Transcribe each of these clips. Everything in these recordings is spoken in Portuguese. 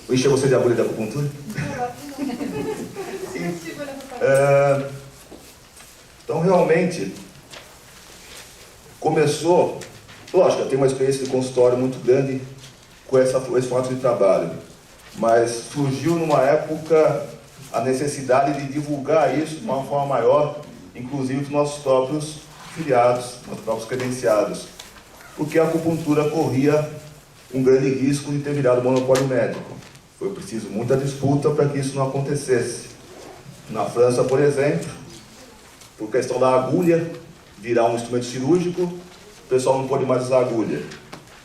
Eu encher você de agulha da acupuntura? Então, realmente, começou... Lógico, eu tenho uma experiência de consultório muito grande com esse formato de trabalho, mas surgiu numa época a necessidade de divulgar isso de uma forma maior, inclusive para os nossos próprios filiados, nossos próprios credenciados, porque a acupuntura corria um grande risco de ter virado monopólio médico. Foi preciso muita disputa para que isso não acontecesse. Na França, por exemplo, por questão da agulha virar um instrumento cirúrgico, o pessoal não pode mais usar agulha.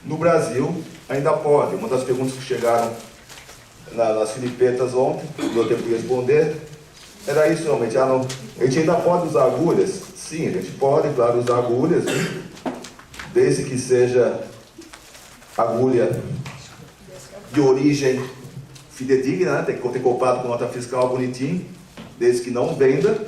No Brasil, ainda pode. Uma das perguntas que chegaram nas filipetas ontem, não deu tempo de responder, era isso realmente. Não, a gente ainda pode usar agulhas? Sim, a gente pode, claro, usar agulhas, desde que seja agulha de origem fidedigna, né? Tem que ter comprado com nota fiscal bonitinho, desde que não venda,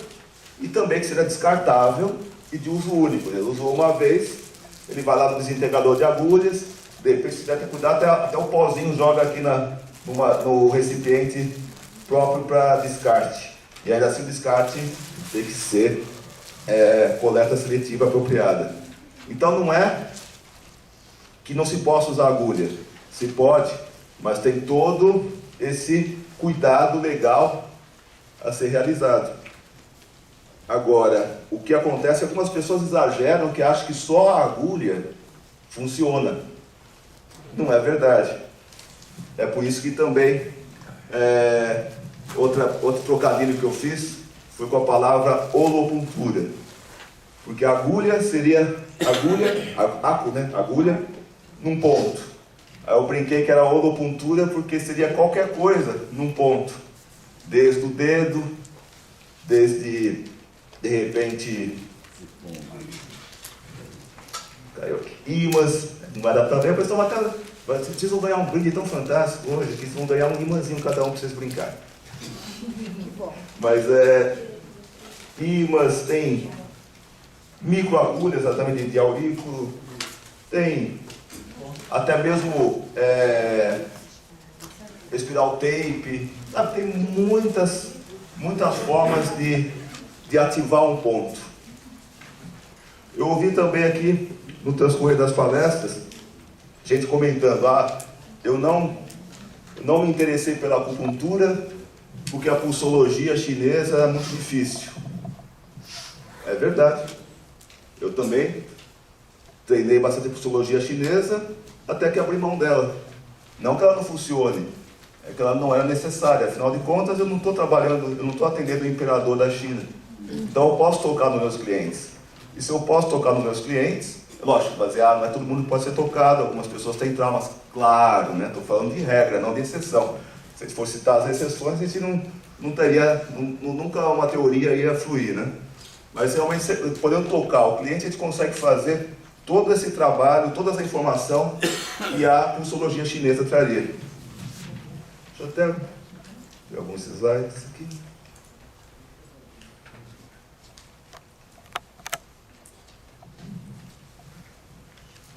e também que seja descartável e de uso único. Ele usou uma vez, ele vai lá no desintegrador de agulhas, de repente, se tiver que cuidar, até o pozinho joga aqui no recipiente próprio para descarte. E ainda assim o descarte tem que ser coleta seletiva apropriada. Então não é que não se possa usar agulha. Se pode, mas tem todo esse cuidado legal a ser realizado. Agora, o que acontece é que algumas pessoas exageram, que acham que só a agulha funciona. Não é verdade. É por isso que também, outro trocadilho que eu fiz foi com a palavra holopuntura. Porque agulha seria agulha num ponto. Aí eu brinquei que era holopuntura porque seria qualquer coisa num ponto. Desde o dedo, desde, de repente, caiu aqui, ímãs, não vai dar para ver, a pessoa vai estar... Vocês precisam ganhar um brinde tão fantástico hoje, que vocês vão ganhar um imãzinho cada um para vocês brincarem. Mas ímãs, tem microagulhas exatamente de aurículo, tem até mesmo espiral tape, sabe? Tem muitas formas de ativar um ponto. Eu ouvi também aqui, no transcorrer das palestras, gente comentando, eu não me interessei pela acupuntura porque a pulsologia chinesa é muito difícil. É verdade. Eu também treinei bastante pulsologia chinesa até que abri mão dela. Não que ela não funcione, é que ela não era necessária. Afinal de contas, eu não estou trabalhando, eu não estou atendendo o imperador da China. Então eu posso tocar nos meus clientes. E se eu posso tocar nos meus clientes, lógico, baseado, não é todo mundo que pode ser tocado, algumas pessoas têm traumas, claro, né? Estou falando de regra, não de exceção. Se a gente for citar as exceções, a gente não teria, nunca uma teoria ia fluir, né? Mas realmente, podendo tocar o cliente, a gente consegue fazer todo esse trabalho, toda essa informação que a pulsologia chinesa traria. Deixa eu até ver alguns slides aqui.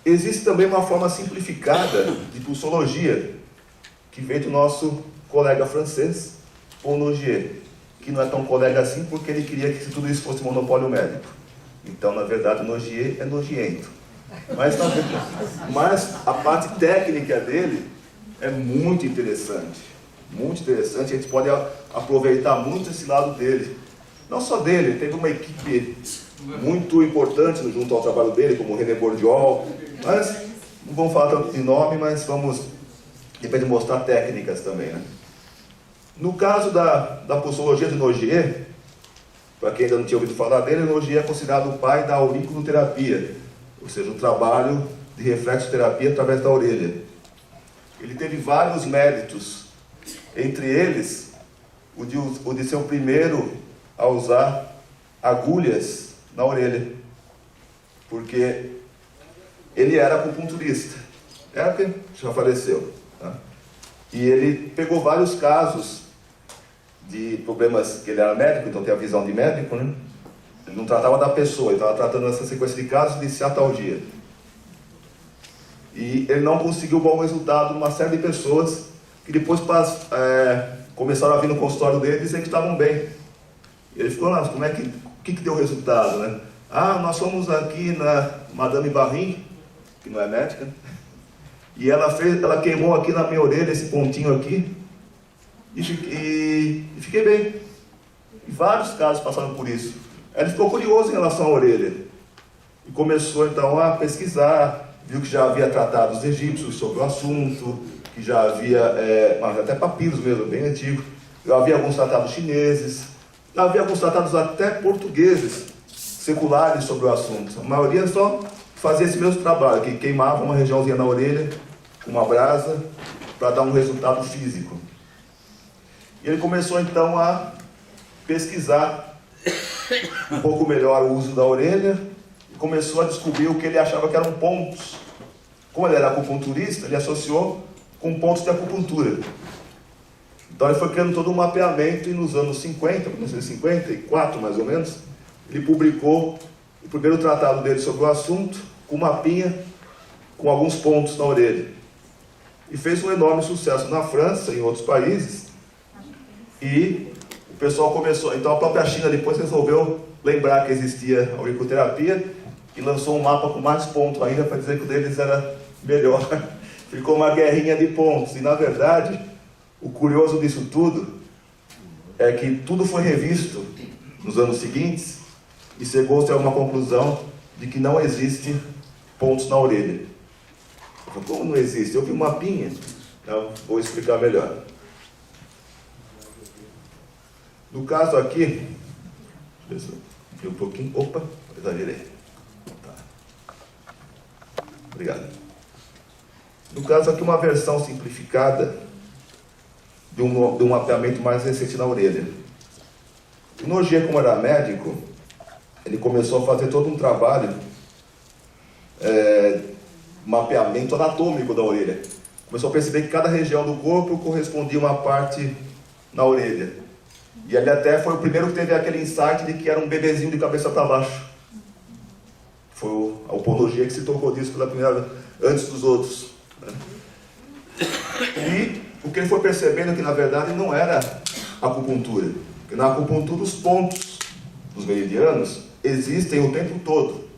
Existe também uma forma simplificada de pulsologia, que veio do nosso colega francês, Paul Nogier, que não é tão colega assim porque ele queria que tudo isso fosse monopólio médico. Então, na verdade, o Nogier é nojento. Mas a parte técnica dele é muito interessante. Muito interessante, a gente pode aproveitar muito esse lado dele. Não só dele, ele teve uma equipe muito importante junto ao trabalho dele, como o René Bourdiol. Mas não vamos falar tanto de nome, mas vamos, depende de mostrar técnicas também, né? No caso da pulsologia de Nogier, para quem ainda não tinha ouvido falar dele, Nogier é considerado o pai da auriculoterapia, ou seja, o trabalho de reflexoterapia através da orelha. Ele teve vários méritos, entre eles o de ser o primeiro a usar agulhas na orelha, porque ele era acupunturista, porque já faleceu, tá? E ele pegou vários casos de problemas, que ele era médico, então tem a visão de médico, né? Ele não tratava da pessoa, ele estava tratando essa sequência de casos de ciatalgia. E ele não conseguiu bom resultado numa série de pessoas que depois começaram a vir no consultório dele e dizer que estavam bem. E ele ficou, como é que, o que deu resultado, né? Nós fomos aqui na Madame Barrin, que não é médica, e ela queimou aqui na minha orelha esse pontinho aqui, e fiquei bem. E vários casos passaram por isso. Ele ficou curioso em relação à orelha, e começou então a pesquisar, viu que já havia tratados egípcios sobre o assunto, que já havia, até papiros mesmo, bem antigo, já havia alguns tratados chineses, já havia alguns tratados até portugueses, seculares sobre o assunto. A maioria só fazia esse mesmo trabalho, que queimava uma regiãozinha na orelha, com uma brasa, para dar um resultado físico. E ele começou então a pesquisar um pouco melhor o uso da orelha, e começou a descobrir o que ele achava que eram pontos. Como ele era acupunturista, ele associou com pontos de acupuntura. Então ele foi criando todo um mapeamento, e nos anos 50, 1954 mais ou menos, ele publicou o primeiro tratado dele sobre o assunto, com um mapinha, com alguns pontos na orelha. E fez um enorme sucesso na França e em outros países. E o pessoal começou, então a própria China depois resolveu lembrar que existia a auriculoterapia e lançou um mapa com mais pontos ainda para dizer que o deles era melhor. Ficou uma guerrinha de pontos. E na verdade, o curioso disso tudo é que tudo foi revisto nos anos seguintes e chegou-se a uma conclusão de que não existe pontos na orelha. Eu falei, como não existe? Eu vi um mapinha. Então, vou explicar melhor. No caso aqui, deixa eu ver um pouquinho. Opa, exagerei. Tá. Obrigado. No caso aqui, uma versão simplificada de um mapeamento mais recente na orelha. O Nogier, como era médico, ele começou a fazer todo um trabalho mapeamento anatômico da orelha. Começou a perceber que cada região do corpo correspondia a uma parte na orelha. E ele até foi o primeiro que teve aquele insight de que era um bebezinho de cabeça para baixo. Foi o Paul Nogier que se tocou disso pela primeira vez, antes dos outros. E o que ele foi percebendo é que na verdade não era acupuntura. Porque na acupuntura os pontos dos meridianos existem o tempo todo,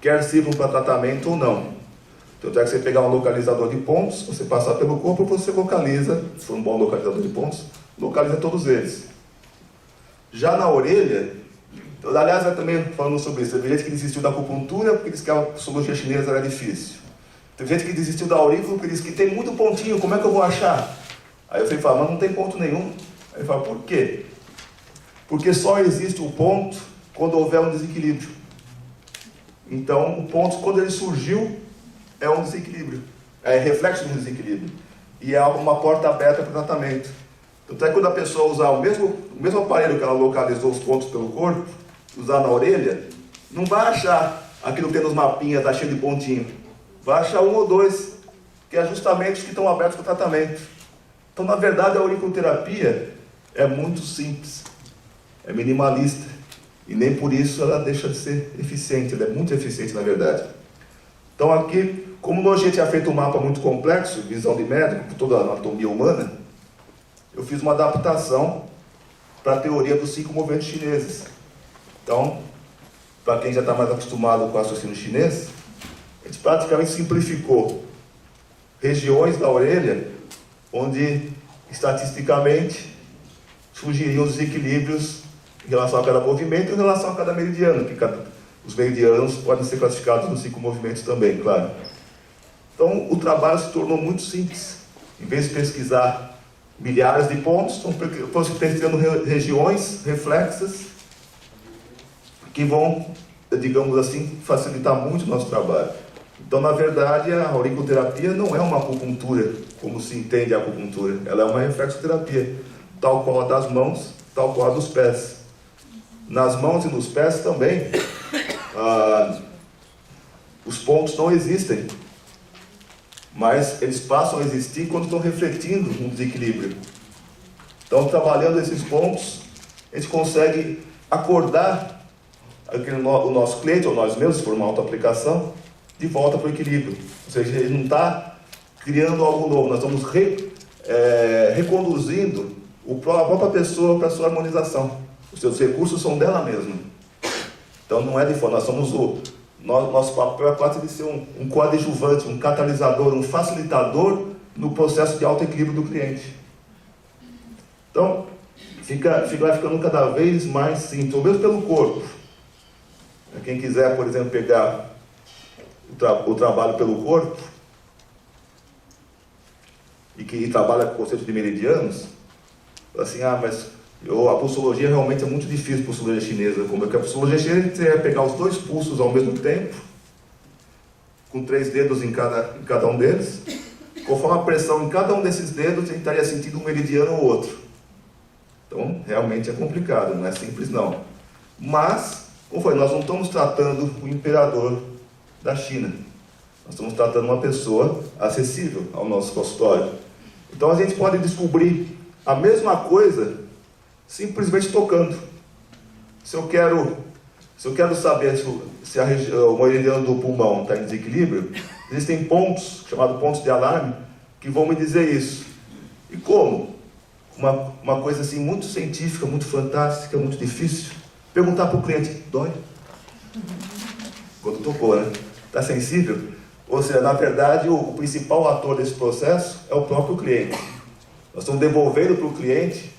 quer sirvam para tratamento ou não. Tanto é que você pegar um localizador de pontos, você passar pelo corpo, você localiza, se for um bom localizador de pontos, localiza todos eles. Já na orelha, aliás, também falando sobre isso, teve gente que desistiu da acupuntura porque disse que a psicologia chinesa era difícil. Teve gente que desistiu da aurícula porque disse que tem muito pontinho, como é que eu vou achar? Aí eu falei, mas não tem ponto nenhum. Aí ele fala, por quê? Porque só existe o ponto quando houver um desequilíbrio. Então, o ponto, quando ele surgiu, é um desequilíbrio. É reflexo de um desequilíbrio. E é uma porta aberta para o tratamento. Tanto é que quando a pessoa usar o mesmo aparelho que ela localizou os pontos pelo corpo, usar na orelha, não vai achar aquilo que tem nos mapinhas, está cheio de pontinho. Vai achar um ou dois, que é justamente os que estão abertos para o tratamento. Então, na verdade, a auriculoterapia é muito simples, é minimalista, e nem por isso ela deixa de ser eficiente, ela é muito eficiente, na verdade. Então, aqui, como o Nogier tinha feito um mapa muito complexo, visão de médico, por toda a anatomia humana, eu fiz uma adaptação para a teoria dos 5 movimentos chineses. Então, para quem já está mais acostumado com o raciocínio chinês, a gente praticamente simplificou regiões da orelha onde, estatisticamente, surgiriam os desequilíbrios em relação a cada movimento e em relação a cada meridiano, que os meridianos podem ser classificados nos 5 movimentos também, claro. Então, o trabalho se tornou muito simples. Em vez de pesquisar milhares de pontos, estão se pesquisando regiões reflexas que vão, digamos assim, facilitar muito o nosso trabalho. Então, na verdade, a auriculoterapia não é uma acupuntura, como se entende a acupuntura. Ela é uma reflexoterapia, tal qual a das mãos, tal qual a dos pés. Nas mãos e nos pés também, os pontos não existem, mas eles passam a existir quando estão refletindo um desequilíbrio. Então, trabalhando esses pontos, a gente consegue acordar o nosso cliente, ou nós mesmos, por uma autoaplicação, de volta para o equilíbrio. Ou seja, ele não está criando algo novo, nós estamos reconduzindo a própria pessoa para a sua harmonização. Os seus recursos são dela mesma. Então não é de fora, nós somos nosso papel é quase de ser um coadjuvante, um catalisador, um facilitador no processo de autoequilíbrio do cliente. Então, vai ficando cada vez mais simples, ou mesmo pelo corpo. Quem quiser, por exemplo, pegar o trabalho pelo corpo, e que trabalha com o conceito de meridianos, assim, mas a pulsologia realmente é muito difícil, a pulsologia chinesa. Como é que a pulsologia chinesa é pegar os 2 pulsos ao mesmo tempo, com 3 dedos em cada um deles, conforme a pressão em cada um desses dedos, a gente estaria sentindo um meridiano ou outro. Então, realmente é complicado, não é simples não. Mas, como foi, nós não estamos tratando o imperador da China. Nós estamos tratando uma pessoa acessível ao nosso consultório. Então, a gente pode descobrir a mesma coisa simplesmente tocando. Se eu quero saber se o meridiano do pulmão está em desequilíbrio, existem pontos, chamados pontos de alarme, que vão me dizer isso. E como? Uma coisa assim muito científica, muito fantástica, muito difícil. Perguntar para o cliente, dói? Quando tocou, né? Está sensível? Ou seja, na verdade, o principal ator desse processo é o próprio cliente. Nós estamos devolvendo para o cliente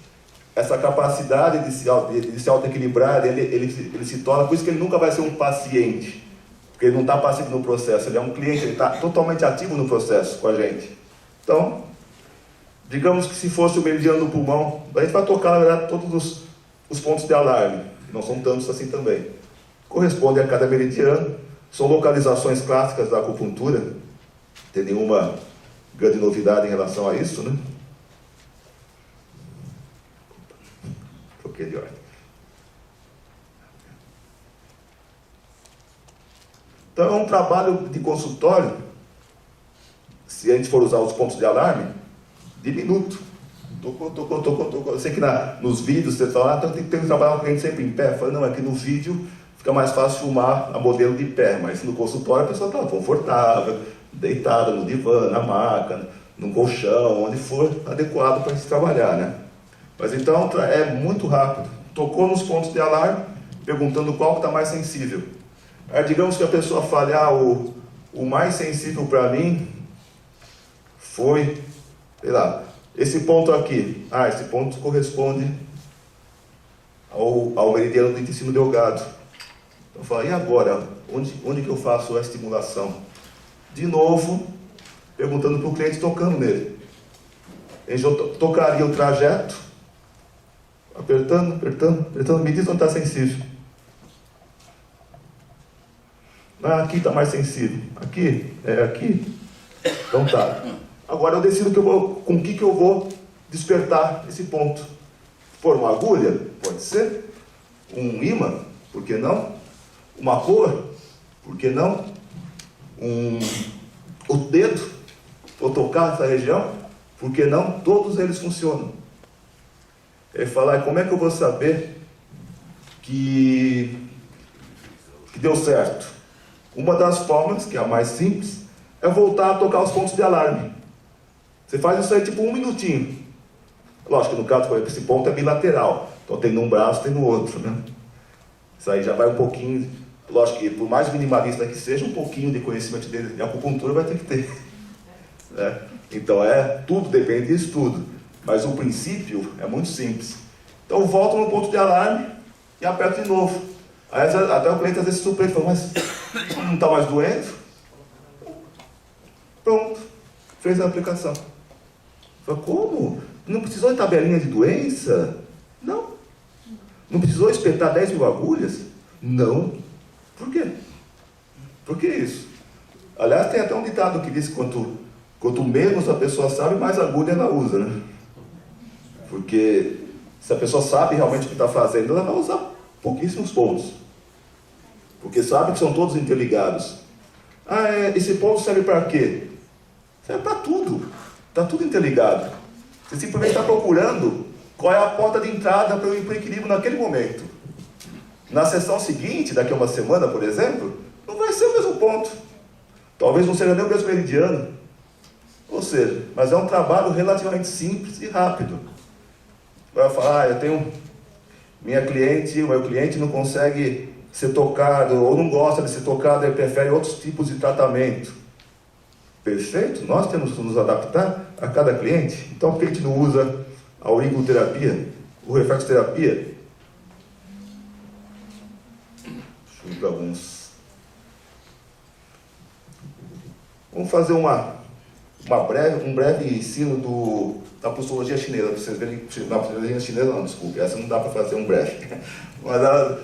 essa capacidade de se auto-equilibrar. Ele se torna, por isso que ele nunca vai ser um paciente, porque ele não está passivo no processo, ele é um cliente, ele está totalmente ativo no processo com a gente. Então, digamos que se fosse o meridiano do pulmão, a gente vai tocar, na verdade, todos os pontos de alarme, que não são tantos assim também. Correspondem a cada meridiano, são localizações clássicas da acupuntura, não tem nenhuma grande novidade em relação a isso, né? Troquei de ordem. Então é um trabalho de consultório, se a gente for usar os pontos de alarme, de minuto. Tocou. Eu sei que nos vídeos você fala, então tem que trabalhar o cliente sempre em pé. Eu falo, não, é que no vídeo fica mais fácil filmar a modelo de pé, mas no consultório a pessoa está confortável, deitada no divã, na maca, no colchão, onde for adequado para se trabalhar, né? Mas então é muito rápido. Tocou nos pontos de alarme, perguntando qual que está mais sensível. Aí digamos que a pessoa fale, o mais sensível para mim foi, sei lá, esse ponto aqui. Esse ponto corresponde ao meridiano do intestino delgado. Então eu falo, e agora? Onde que eu faço a estimulação? De novo, perguntando para o cliente, tocando nele. Ele tocaria o trajeto, apertando, me diz onde está sensível. Aqui está mais sensível. Aqui? Aqui? Então tá. Agora eu decido com o que eu vou despertar esse ponto. For uma agulha? Pode ser. Um ímã? Por que não? Uma cor? Por que não? O dedo? Vou tocar essa região? Por que não? Todos eles funcionam. Ele fala, como é que eu vou saber que deu certo? Uma das formas, que é a mais simples, é voltar a tocar os pontos de alarme. Você faz isso aí tipo 1 minutinho. Lógico que no caso, por exemplo, esse ponto é bilateral. Então tem num braço, tem no outro, né? Isso aí já vai um pouquinho... Lógico que por mais minimalista que seja, um pouquinho de conhecimento de acupuntura vai ter que ter. Né? Então tudo depende disso tudo. Mas o princípio é muito simples. Então eu volto no ponto de alarme e aperto de novo. Aí até o cliente às vezes se surpreende e fala, mas não está mais doendo? Pronto. Fez a aplicação. Fala, como? Não precisou de tabelinha de doença? Não. Não precisou espetar 10 mil agulhas? Não. Por quê? Por que isso? Aliás, tem até um ditado que diz que quanto menos a pessoa sabe, mais agulha ela usa, né? Porque se a pessoa sabe realmente o que está fazendo, ela vai usar pouquíssimos pontos. Porque sabe que são todos interligados. Esse ponto serve para quê? Serve para tudo. Está tudo interligado. Você simplesmente está procurando qual é a porta de entrada para eu ir para o equilíbrio naquele momento. Na sessão seguinte, daqui a uma semana, por exemplo, não vai ser o mesmo ponto. Talvez não seja nem o mesmo meridiano. Ou seja, mas é um trabalho relativamente simples e rápido. Vai falar, eu tenho minha cliente, o meu cliente não consegue ser tocado, ou não gosta de ser tocado, ele prefere outros tipos de tratamento. Perfeito, nós temos que nos adaptar a cada cliente. Então, por que a gente não usa a auriculoterapia, o reflexoterapia? Deixa eu ir para alguns. Vamos fazer um breve ensino da psicologia chinesa, para vocês verem. Na psicologia chinesa, não, desculpe, essa não dá para fazer um breve. Mas a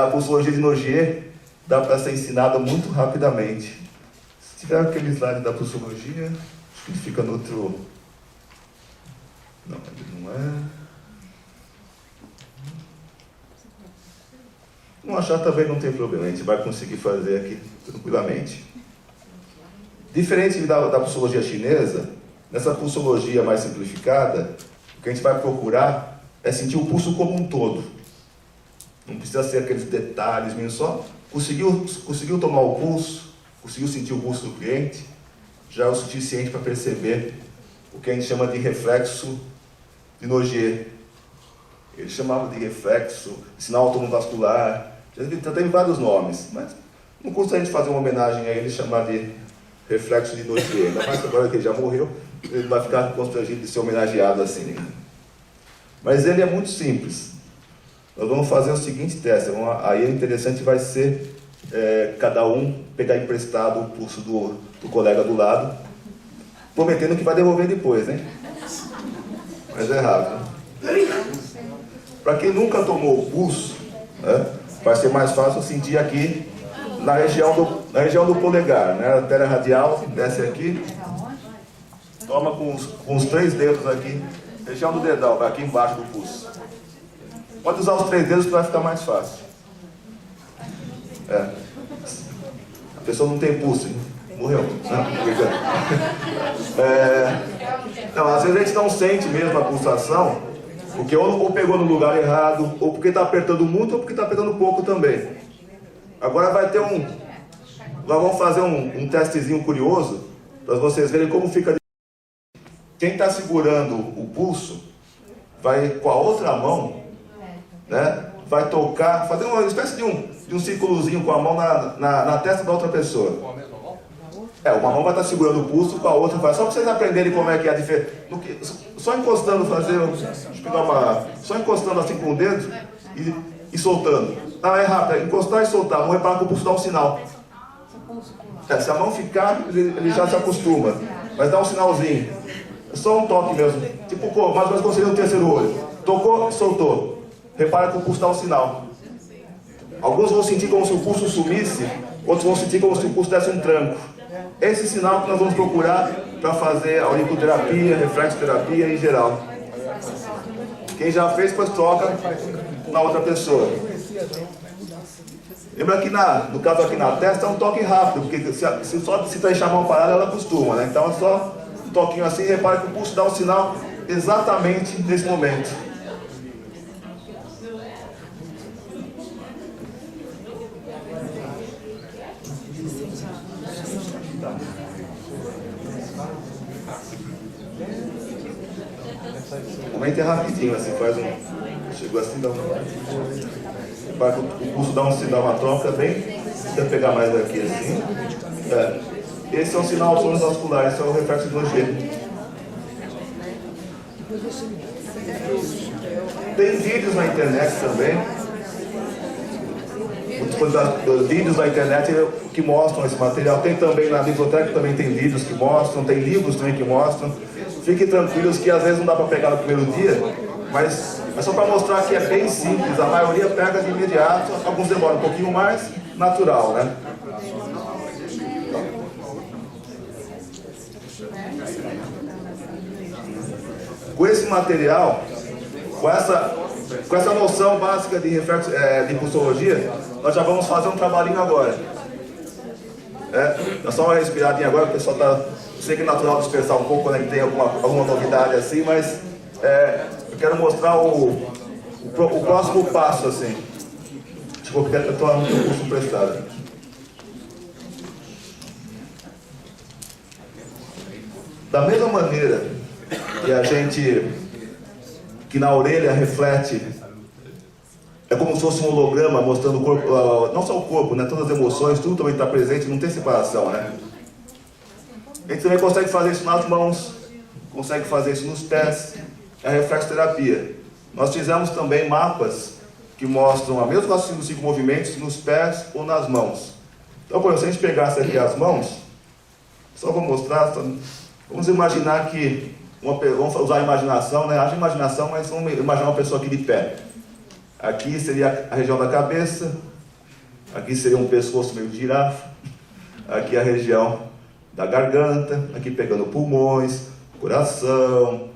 psicologia de Nogier dá para ser ensinada muito rapidamente. Se tiver aquele slide da psicologia, acho que ele fica no outro. Não, ele não é. Não achar também não tem problema, a gente vai conseguir fazer aqui tranquilamente. Diferente da psicologia chinesa, nessa psicologia mais simplificada, o que a gente vai procurar é sentir o pulso como um todo. Não precisa ser aqueles detalhes, mesmo só conseguiu tomar o pulso, conseguiu sentir o pulso do cliente, já é o suficiente para perceber o que a gente chama de reflexo de Nogier. Ele chamava de reflexo, sinal autovascular, já tem vários nomes, mas não custa a gente fazer uma homenagem a ele e chamar de reflexo de Nogier. Ainda mais que agora que ele já morreu, ele vai ficar constrangido de ser homenageado assim. Mas ele é muito simples. Nós vamos fazer o seguinte teste, aí o interessante vai ser cada um pegar emprestado o pulso do colega do lado, prometendo que vai devolver depois, né? Mas é rápido. Para quem nunca tomou o pulso, né, vai ser mais fácil sentir aqui na região do polegar, né? A artéria radial, desce aqui, toma com os 3 dedos aqui, região do dedão, vai aqui embaixo do pulso. Pode usar os 3 dedos que vai ficar mais fácil. A pessoa não tem pulso, hein? Morreu. Não, às vezes a gente não sente mesmo a pulsação, porque ou pegou no lugar errado, ou porque está apertando muito, ou porque está apertando pouco também. Agora vai ter nós vamos fazer um testezinho curioso, para vocês verem como fica. Quem está segurando o pulso, vai com a outra mão, né, vai tocar, fazer uma espécie de um círculozinho com a mão na testa da outra pessoa. Uma mão vai estar segurando o pulso, com a outra vai. Só para vocês aprenderem como é que é a diferença. Só encostando, só encostando assim com o dedo e soltando. Não, é rápido, é encostar e soltar. Vamos reparar que o pulso dá um sinal. Se a mão ficar, ele já se acostuma. Mas dá um sinalzinho. É só um toque mesmo. Tipo, mais ou menos como seria o terceiro olho. Tocou, soltou. Repara que o pulso dá um sinal. Alguns vão sentir como se o pulso sumisse, outros vão sentir como se o pulso desse um tranco. Esse sinal que nós vamos procurar para fazer a auriculoterapia, reflexoterapia em geral. Quem já fez, depois troca na outra pessoa. Lembra que no caso aqui na testa é um toque rápido, porque se deixar a mão parada, ela acostuma, né? Então é só um toquinho assim, repare que o pulso dá um sinal exatamente nesse momento. Comente rapidinho, assim, faz chegou assim, dá para que o pulso dá uma troca bem, precisa pegar mais daqui assim. Esse é um sinal autovascular, esse é o reflexo de Nogier. Tem vídeos na internet também. Muitos vídeos na internet que mostram esse material. Tem também na biblioteca, também tem vídeos que mostram, tem livros também que mostram. Fiquem tranquilos que às vezes não dá para pegar no primeiro dia, mas é só para mostrar que é bem simples, a maioria pega de imediato, alguns demoram um pouquinho mais, natural, né? Com esse material, com essa noção básica de reflexo, de pulsologia, nós já vamos fazer um trabalhinho agora. É só uma respiradinha agora, o pessoal está... Sei que é natural dispersar um pouco, né, que tem alguma novidade assim, mas eu quero mostrar o próximo passo, assim. Deixa eu ver que eu estou no curso prestado. Da mesma maneira que na orelha reflete, é como se fosse um holograma mostrando o corpo, não só o corpo, né, todas as emoções, tudo também está presente, não tem separação, né? A gente também consegue fazer isso nas mãos, consegue fazer isso nos pés, é a reflexoterapia. Nós fizemos também mapas que mostram a mesma assim dos 5 movimentos nos pés ou nas mãos. Então, por exemplo, se a gente pegasse aqui as mãos, só vou mostrar, vamos imaginar que, vamos usar a imaginação, né? Haja imaginação, mas vamos imaginar uma pessoa aqui de pé. Aqui seria a região da cabeça, aqui seria um pescoço meio de girafa, aqui a região da garganta, aqui pegando pulmões, coração,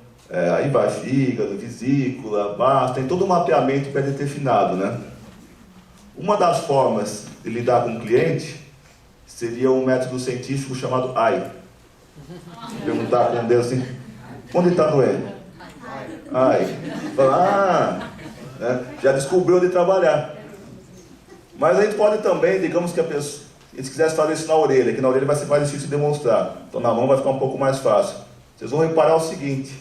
aí vai fígado, vesícula, baço, tem todo um mapeamento pré-determinado, né? Uma das formas de lidar com o cliente seria um método científico chamado AI. Perguntar com Deus assim, onde está doendo? AI. Fala, já descobriu onde trabalhar. Mas a gente pode também, digamos que a pessoa, se quisesse fazer isso na orelha, que na orelha vai ser mais difícil de demonstrar, então na mão vai ficar um pouco mais fácil. Vocês vão reparar o seguinte,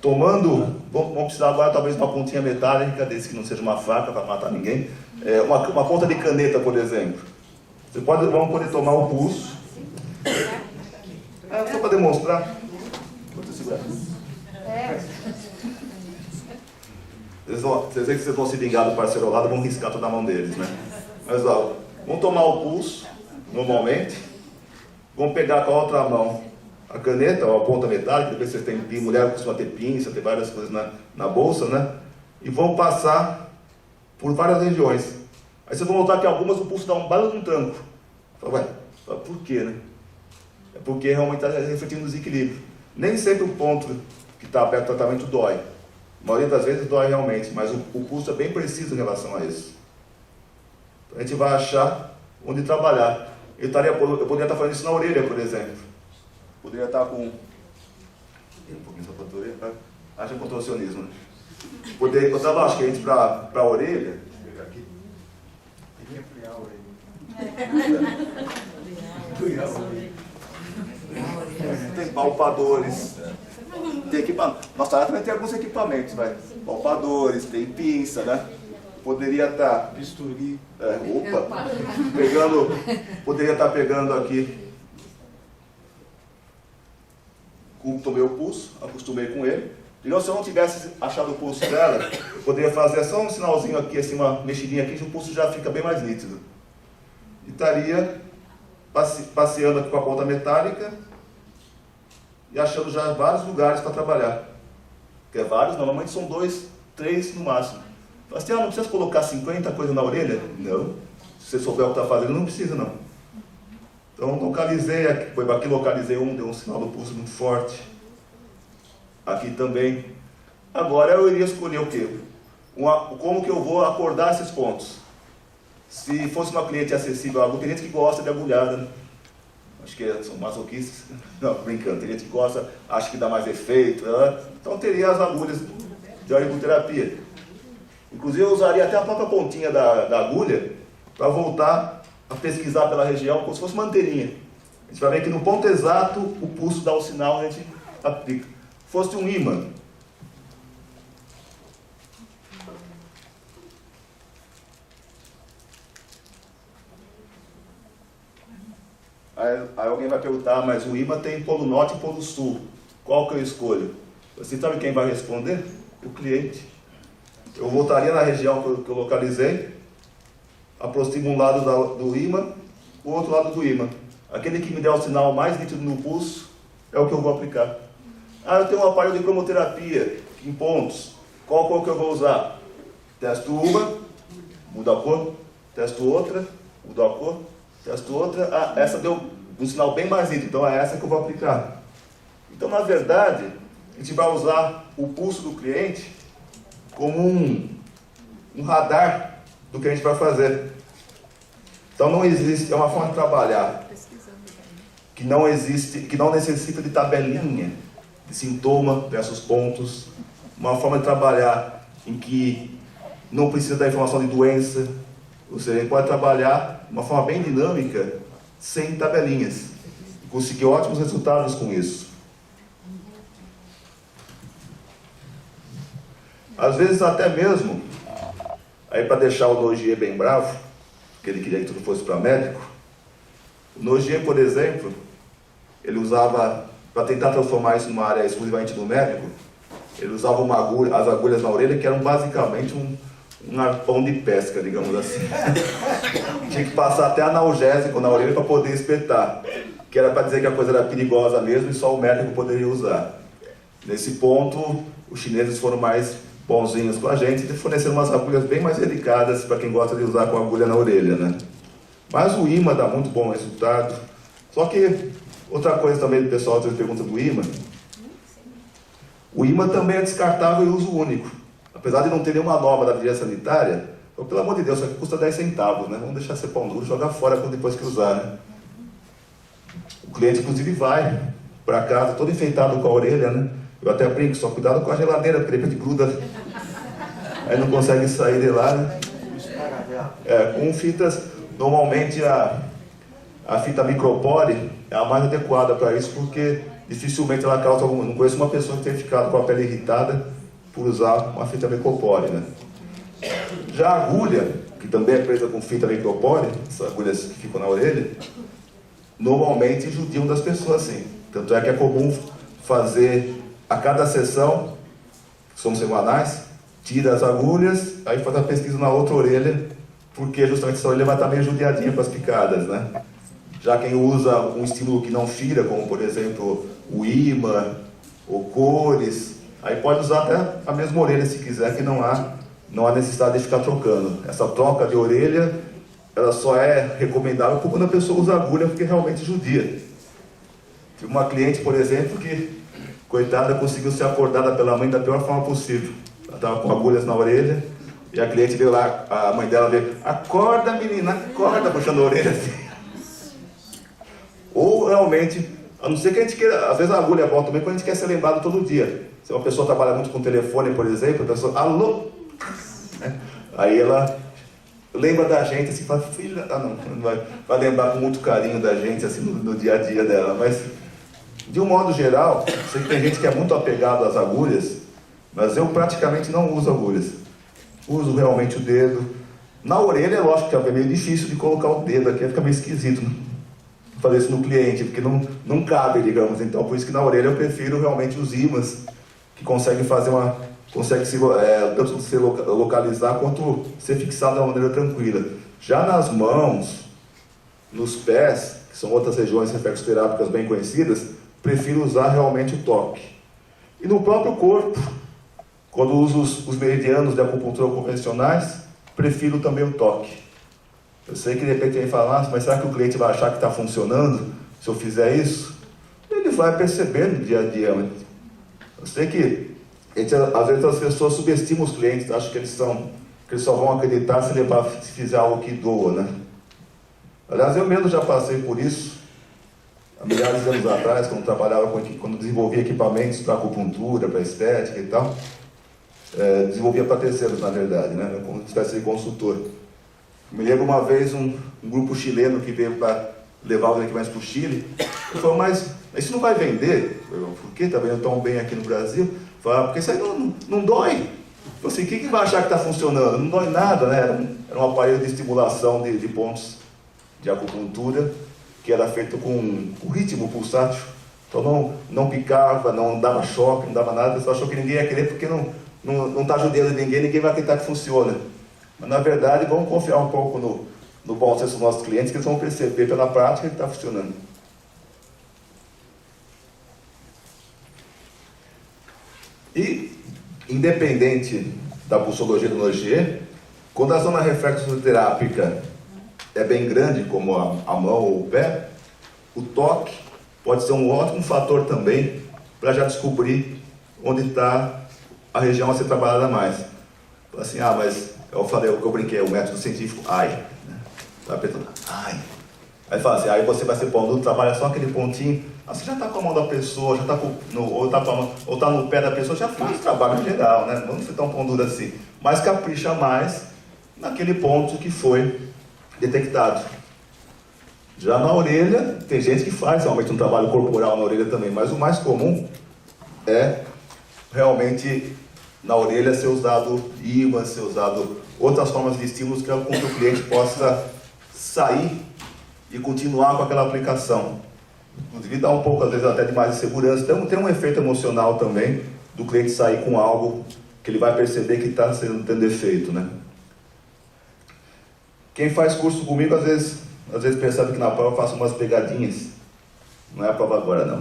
vamos precisar agora talvez de uma pontinha metálica, desse que não seja uma faca para matar ninguém, uma ponta de caneta, por exemplo. Vamos poder tomar o pulso, só para demonstrar. Vocês veem que vocês vão se vingar do parceiro ao lado, vão riscar toda a mão deles, né? Mas ó, vamos tomar o pulso, normalmente. Vamos pegar com a outra mão a caneta, ou a ponta metálica, depois vocês têm mulher costuma ter pinça, tem várias coisas na bolsa, né? E vão passar por várias regiões. Aí vocês vão notar que algumas o pulso dá um belo de um tranco. Fala, por quê, né? É porque realmente está refletindo o desequilíbrio. Nem sempre o ponto que está aberto ao tratamento dói. A maioria das vezes dói realmente, mas o pulso é bem preciso em relação a isso. Então a gente vai achar onde trabalhar. Eu poderia estar fazendo isso na orelha, por exemplo. Poderia estar com... Um pouquinho só para a orelha, tá? Acha contorcionismo, né? Eu estava, acho que a gente para a orelha... Vou pegar aqui. Tem que ampliar a orelha. Tem palpadores. Tem equipamento. Nossa área também tem alguns equipamentos, vai. Palpadores, tem pinça, né? Poderia estar... Bisturi. Poderia estar pegando aqui... Tomei o pulso, acostumei com ele. Digamos, se eu não tivesse achado o pulso dela, eu poderia fazer só um sinalzinho aqui, assim, uma mexidinha aqui, que o pulso já fica bem mais nítido. E estaria passeando aqui com a ponta metálica e achando já vários lugares para trabalhar. Porque vários, normalmente são 2, 3 no máximo. Fala assim, não precisa colocar 50 coisas na orelha? Não. Se você souber o que está fazendo, não precisa não. Então localizei aqui localizei deu um sinal do pulso muito forte. Aqui também. Agora eu iria escolher o quê? Como que eu vou acordar esses pontos? Se fosse uma cliente acessível, tem gente que gosta de agulhada, né? Acho que são masoquistas. Não, brincando, tem gente que gosta, acha que dá mais efeito. Então teria as agulhas de auriculoterapia. Inclusive eu usaria até a própria pontinha da agulha para voltar a pesquisar pela região, como se fosse uma anteirinha. A gente vai ver que no ponto exato o pulso dá o sinal e a gente aplica. Fosse um ímã. Aí alguém vai perguntar, mas o ímã tem polo norte e polo sul. Qual que eu escolho? Você sabe quem vai responder? O cliente. Eu voltaria na região que eu localizei, aproximo um lado do ímã, o outro lado do ímã. Aquele que me der o sinal mais nítido no pulso é o que eu vou aplicar. Eu tenho um aparelho de cromoterapia em pontos. Qual cor que eu vou usar? Testo uma, muda a cor. Testo outra, muda a cor. Testo outra. Essa deu um sinal bem mais nítido, então é essa que eu vou aplicar. Então, na verdade, a gente vai usar o pulso do cliente como um radar do que a gente vai fazer. Então não existe, é uma forma de trabalhar que não necessita de tabelinha, de sintoma versus pontos, uma forma de trabalhar em que não precisa da informação de doença, ou seja, a gente pode trabalhar de uma forma bem dinâmica, sem tabelinhas, e conseguir ótimos resultados com isso. Às vezes até mesmo, aí para deixar o Nogier bem bravo, que ele queria que tudo fosse para médico, o Nogier, por exemplo, ele usava, para tentar transformar isso numa área exclusivamente do médico, ele usava as agulhas na orelha, que eram basicamente um arpão de pesca, digamos assim. Tinha que passar até analgésico na orelha para poder espetar, que era para dizer que a coisa era perigosa mesmo e só o médico poderia usar. Nesse ponto, os chineses foram mais bonzinhos com a gente e forneceram umas agulhas bem mais delicadas para quem gosta de usar com agulha na orelha, né? Mas o imã dá muito bom resultado. Só que, outra coisa também, o pessoal às vezes pergunta do imã, o imã também é descartável e uso único. Apesar de não ter nenhuma norma da vigilância sanitária, então, pelo amor de Deus, isso aqui custa 10 centavos, né? Vamos deixar ser pão duro, jogar fora depois que usar, né? O cliente, inclusive, vai para casa todo enfeitado com a orelha, né? Eu até brinco, só cuidado com a geladeira, porque de repente gruda, aí não consegue sair de lá, né? Com fitas, normalmente a fita micropore é a mais adequada para isso, porque dificilmente ela causa algum... Não conheço uma pessoa que tenha ficado com a pele irritada por usar uma fita micropore, né? Já a agulha, que também é presa com fita micropore, essas agulhas que ficam na orelha, normalmente judiam das pessoas assim. Tanto é que é comum fazer a cada sessão, que são semanais, tira as agulhas, aí faz a pesquisa na outra orelha, porque justamente essa orelha vai estar meio judiadinha com as picadas, né? Já quem usa um estímulo que não fira, como por exemplo o imã ou cores, aí pode usar até a mesma orelha se quiser, que não há necessidade de ficar trocando. Essa troca de orelha, ela só é recomendável quando a pessoa usa agulha, porque realmente judia. Tive uma cliente, por exemplo, que, coitada, conseguiu ser acordada pela mãe da pior forma possível. Ela estava com agulhas na orelha, e a cliente veio lá, a mãe dela veio, acorda menina, acorda, puxando a orelha assim. Ou realmente, a não ser que a gente queira, às vezes a agulha é bom também quando a gente quer ser lembrado todo dia. Se uma pessoa trabalha muito com telefone, por exemplo, a pessoa, alô, né? Aí ela lembra da gente, assim, fala, filha, não vai lembrar com muito carinho da gente, assim, no dia a dia dela. Mas, de um modo geral, sei que tem gente que é muito apegado às agulhas, mas eu praticamente não uso agulhas. Uso realmente o dedo. Na orelha, é lógico que é meio difícil de colocar o dedo aqui, fica meio esquisito, né? Fazer isso no cliente, porque não cabe, digamos. Então, por isso que na orelha eu prefiro realmente os ímãs, que conseguem fazer consegue tanto se localizar quanto ser fixado de uma maneira tranquila. Já nas mãos, nos pés, que são outras regiões reflexoterápicas bem conhecidas, prefiro usar realmente o toque. E no próprio corpo, quando uso os meridianos de acupuntura convencionais, prefiro também o toque. Eu sei que de repente alguém fala, mas será que o cliente vai achar que está funcionando se eu fizer isso? Ele vai perceber no dia a dia. Eu sei que às vezes as pessoas subestimam os clientes, acham que eles só vão acreditar se fizer algo que doa, né? Aliás, eu mesmo já passei por isso, há milhares de anos atrás, quando desenvolvia equipamentos para acupuntura, para estética e tal. Desenvolvia para terceiros, na verdade, né? Como espécie de consultor. Me lembro uma vez um grupo chileno que veio para levar os equipamentos para o Chile. Ele falou, mas isso não vai vender? Eu falei, por que está vendendo tão bem aqui no Brasil? Falei, porque isso aí não dói. Eu falei assim, quem vai achar que está funcionando? Não dói nada, né? Era um aparelho de estimulação de pontos de acupuntura, que era feito com o ritmo pulsátil. Então não picava, não dava choque, não dava nada. O pessoal achou que ninguém ia querer porque não está judiando ninguém vai acreditar que funciona. Mas, na verdade, vamos confiar um pouco no bom senso dos nossos clientes, que eles vão perceber pela prática que está funcionando. E, independente da pulsologia do Nogier, quando a zona reflexoterápica é bem grande, como a mão ou o pé, o toque pode ser um ótimo fator também para já descobrir onde está a região a ser trabalhada mais. Assim, mas eu brinquei, o método científico, né? Tá pensando, Aí fala assim, aí você vai ser pão duro, trabalha só aquele pontinho, você já está com a mão da pessoa, já tá ou está no pé da pessoa, já faz o trabalho geral, né? Não precisa estar um pão duro assim, mas capricha mais naquele ponto que foi detectado. Já na orelha, tem gente que faz realmente um trabalho corporal na orelha também, mas o mais comum é realmente na orelha ser usado ímã, ser usado outras formas de estímulos que é com que o cliente possa sair e continuar com aquela aplicação. Inclusive dá um pouco, às vezes, até de mais de segurança. Então tem um efeito emocional também do cliente sair com algo que ele vai perceber que está tendo efeito, né? Quem faz curso comigo, às vezes percebe que na prova eu faço umas pegadinhas. Não é a prova agora, não.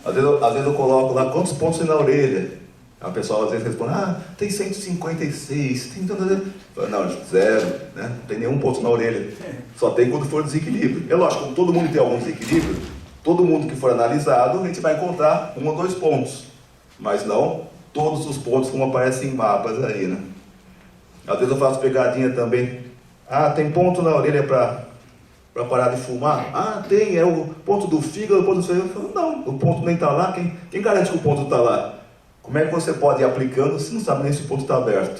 Às vezes eu coloco lá quantos pontos tem na orelha. A pessoa às vezes responde, tem 156, tem tanto... Não, 0, né? Não tem nenhum ponto na orelha. Só tem quando for desequilíbrio. É lógico, como todo mundo tem algum desequilíbrio, todo mundo que for analisado, a gente vai encontrar 1 ou 2 pontos. Mas não todos os pontos como aparecem em mapas aí, né? Às vezes eu faço pegadinha também. Tem ponto na orelha para parar de fumar? Tem, é o ponto do fígado, o ponto do fígado. Eu falo, não, o ponto nem está lá. Quem garante que o ponto está lá? Como é que você pode ir aplicando se não sabe nem se o ponto está aberto?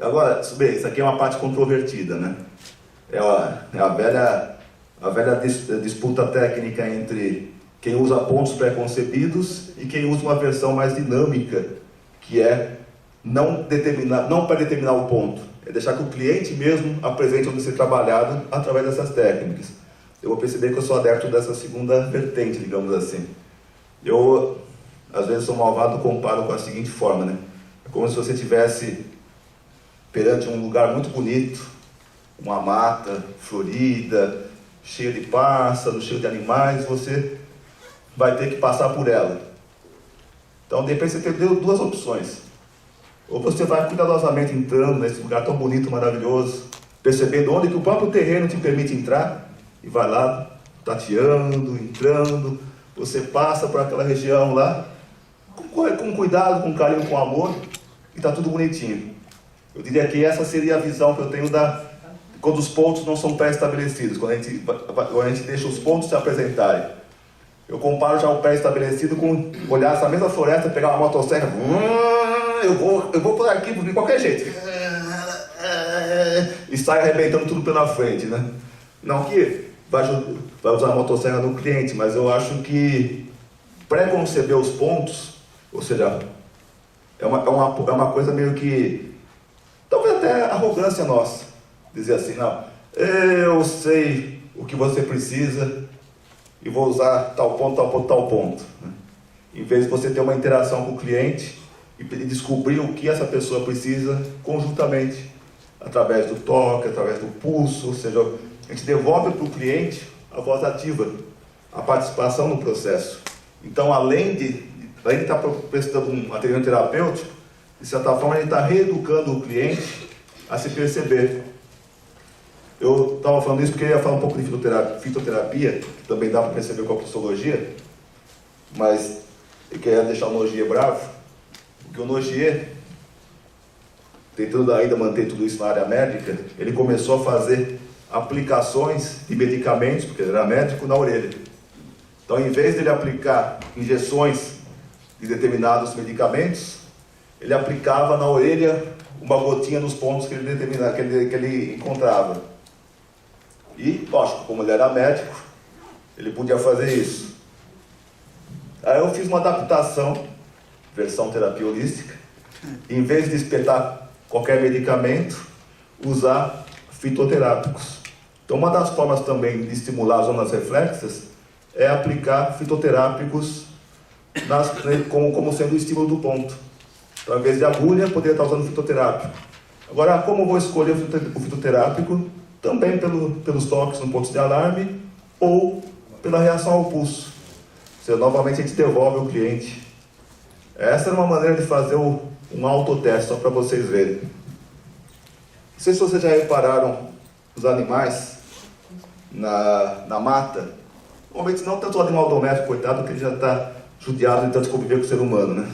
Agora, bem, isso aqui é uma parte controvertida, né? É a velha disputa técnica entre quem usa pontos pré-concebidos e quem usa uma versão mais dinâmica, que é não para determinar o ponto, é deixar que o cliente mesmo apresente onde ser trabalhado através dessas técnicas. Eu vou perceber que eu sou adepto dessa segunda vertente, digamos assim. Eu, às vezes, sou malvado, comparo com a seguinte forma, né? É como se você estivesse perante um lugar muito bonito, uma mata florida, cheia de pássaros, cheia de animais, você vai ter que passar por ela. Então, de repente, você tem 2 opções. Ou você vai cuidadosamente entrando nesse lugar tão bonito, maravilhoso, percebendo onde que o próprio terreno te permite entrar, e vai lá, tateando, entrando, você passa por aquela região lá, com cuidado, com carinho, com amor, e está tudo bonitinho. Eu diria que essa seria a visão que eu tenho quando os pontos não são pré-estabelecidos, quando a gente deixa os pontos se apresentarem. Eu comparo já o pré-estabelecido com olhar essa mesma floresta, pegar uma motosserra, eu vou por aqui de qualquer jeito, e sai arrebentando tudo pela frente, né? Não que vai usar a motosserra no cliente, mas eu acho que pré-conceber os pontos, ou seja, é uma coisa meio que, talvez até arrogância nossa, dizer assim, não, eu sei o que você precisa e vou usar tal ponto, tal ponto, tal ponto, né? Em vez de você ter uma interação com o cliente e descobrir o que essa pessoa precisa conjuntamente, através do toque, através do pulso, ou seja, a gente devolve para o cliente a voz ativa, a participação no processo. Então, além de estar prestando um atendimento terapêutico, de certa forma, a gente está reeducando o cliente a se perceber. Eu estava falando isso porque eu ia falar um pouco de fitoterapia, que também dá para perceber com a psicologia, mas eu queria deixar o Nogier bravo, porque o Nogier, tentando ainda manter tudo isso na área médica, ele começou a fazer aplicações de medicamentos, porque ele era médico, na orelha. Então, em vez de ele aplicar injeções de determinados medicamentos, ele aplicava na orelha uma gotinha nos pontos que ele encontrava. E, lógico, como ele era médico, ele podia fazer isso. Aí eu fiz uma adaptação, versão terapia holística, em vez de espetar qualquer medicamento, usar fitoterápicos. Então, uma das formas também de estimular as zonas reflexas é aplicar fitoterápicos como sendo o estímulo do ponto. Então, ao invés de agulha, poderia estar usando fitoterápico. Agora, como eu vou escolher o fitoterápico? Também pelos toques no ponto de alarme ou pela reação ao pulso. Ou seja, novamente a gente devolve o cliente. Essa é uma maneira de fazer um autoteste, só para vocês verem. Não sei se vocês já repararam os animais na mata. Normalmente não tanto o animal doméstico, coitado, que ele já está judiado de tanto conviver com o ser humano, né?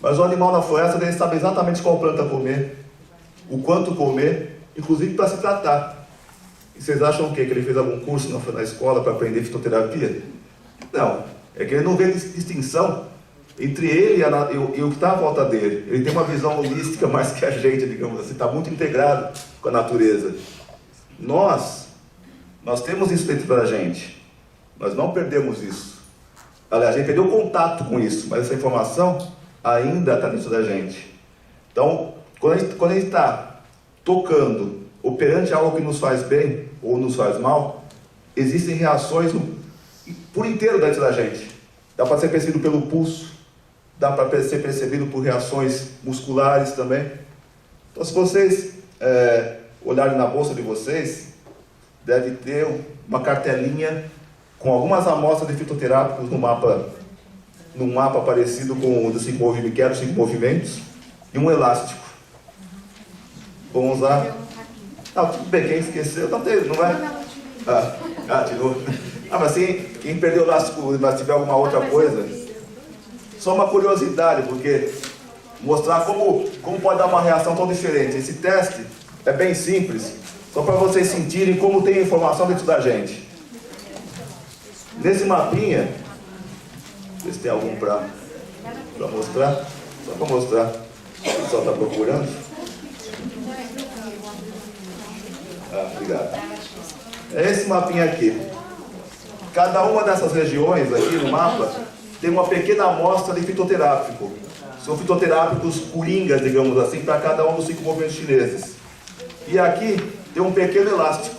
Mas o animal na floresta, ele sabe exatamente qual planta comer, o quanto comer, inclusive para se tratar. E vocês acham o quê? Que ele fez algum curso na escola para aprender fitoterapia? Não, é que ele não vê distinção entre ele e o que está à volta dele. Ele tem uma visão holística mais que a gente, digamos assim, está muito integrado com a natureza. Nós temos isso dentro da gente, nós não perdemos isso. Aliás, a gente perdeu contato com isso, mas essa informação ainda está dentro da gente. Então, quando a gente está tocando, operante algo que nos faz bem ou nos faz mal, existem reações por inteiro dentro da gente. Dá para ser percebido pelo pulso, dá para ser percebido por reações musculares também. Então, se vocês olharem na bolsa de vocês, deve ter uma cartelinha com algumas amostras de fitoterápicos num mapa parecido com o dos 5 movimentos, que era os 5 movimentos, e um elástico. Vamos lá. Ah, tudo bem, quem esqueceu, não vai? Tirou. Mas assim, quem perdeu o elástico, mas tiver alguma outra coisa, só uma curiosidade, porque mostrar como pode dar uma reação tão diferente. Esse teste é bem simples, só para vocês sentirem como tem informação dentro da gente. Nesse mapinha, ver se tem algum para mostrar, só para mostrar, o pessoal está procurando. Obrigado. É esse mapinha aqui. Cada uma dessas regiões aqui no mapa tem uma pequena amostra de fitoterápico. São fitoterápicos coringas, digamos assim, para cada um dos 5 movimentos chineses. E aqui tem um pequeno elástico,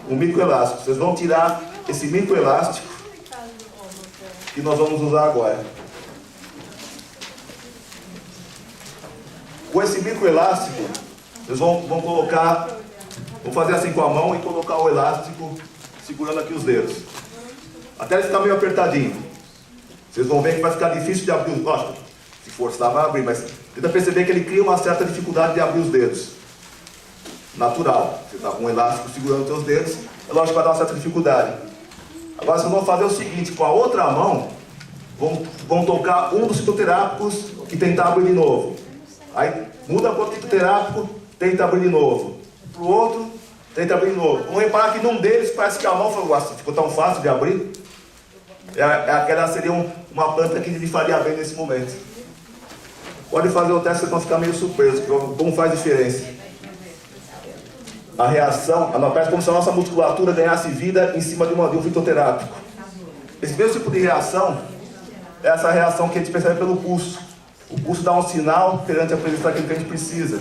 um microelástico. Vocês vão tirar esse microelástico que nós vamos usar agora. Com esse microelástico, vocês vão colocar, vão fazer assim com a mão e colocar o elástico segurando aqui os dedos. Até ele ficar meio apertadinho. Vocês vão ver que vai ficar difícil de abrir os dedos. Lógico, se forçar vai abrir, mas tenta perceber que ele cria uma certa dificuldade de abrir os dedos. Natural. Você está com um elástico segurando os seus dedos, é lógico que vai dar uma certa dificuldade. Agora vocês vão fazer o seguinte, com a outra mão, vão tocar um dos fitoterápicos e tentar abrir de novo. Aí muda para o fitoterápico, tenta abrir de novo. Para o outro, tenta abrir de novo. Vamos reparar que num deles parece que a mão ficou tão fácil de abrir. Aquela seria uma planta que lhe faria bem nesse momento. Pode fazer o teste, vocês vão ficar meio surpresos, como faz diferença. A reação, parece como se a nossa musculatura ganhasse vida em cima de um fitoterápico. Esse mesmo tipo de reação é essa reação que a gente percebe pelo pulso. O pulso dá um sinal perante a presença daquilo que a gente precisa.